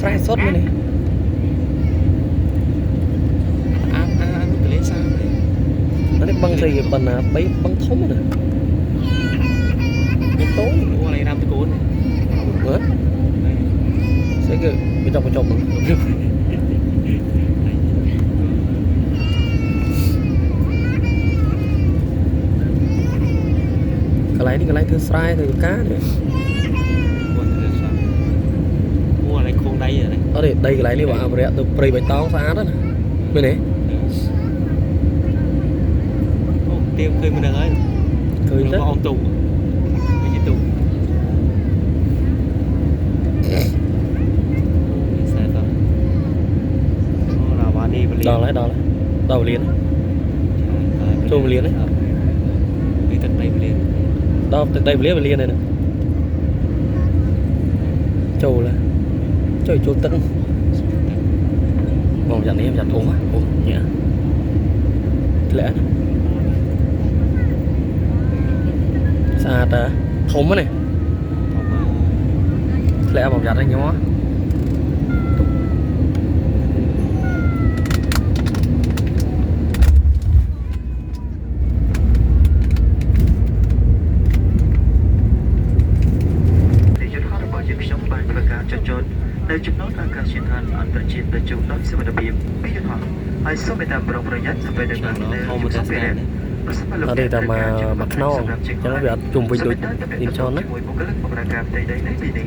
ស្រែសុតមែនទេអាទលេសាបនេះបឹងស្អីប៉ុណ្ណា3បឹងធំណាបឹងតូចអូอะไรរាមតកូនហ៎ស្អីគេបញ្ចុកហ្នឹងកន្លែងនេះកន្លែងធ្វើស្រែធ្វើការនេះអូอะไรโครงដៃហ្នឹងអត់ទេដីកន្លែងនេះបើអភិរក្សទៅព្រៃបៃតងស្អាតណាមែនទេអូទៀមឃើញមិនដឹងហើយឃើញទៅបងអងទូមិនជាទូសែតអូឡាវ៉ានេះបលីដល់ហើយដល់វលៀនចូលវលៀនហ្នឹងពីទឹកដីបលីដល់ទឹកដីវលៀនហើយណាចូលទឹកបងយ៉ាងនេះយ៉ាងធំអូញ៉ាធ្លាក់ស្អាតតាធំហ្នឹងធ្លាក់បងយ៉ាងនេះញ៉ានៅចំណុចអាកាសយានដ្ឋានអន្តរជាតិប្រជុំដោយសុវត្ថិភាពពីយន្តហោះហើយសូមមេត្តាប្រុងប្រយ័ត្នសម្រាប់ដល់នៅជំនឿពេលអត់ទេតែមកខ្នងអញ្ចឹងវាអត់ជុំវិញដូចទីចនណាមួយបុគ្គលិកបម្រើការផ្ទៃដីនៅទីនេះ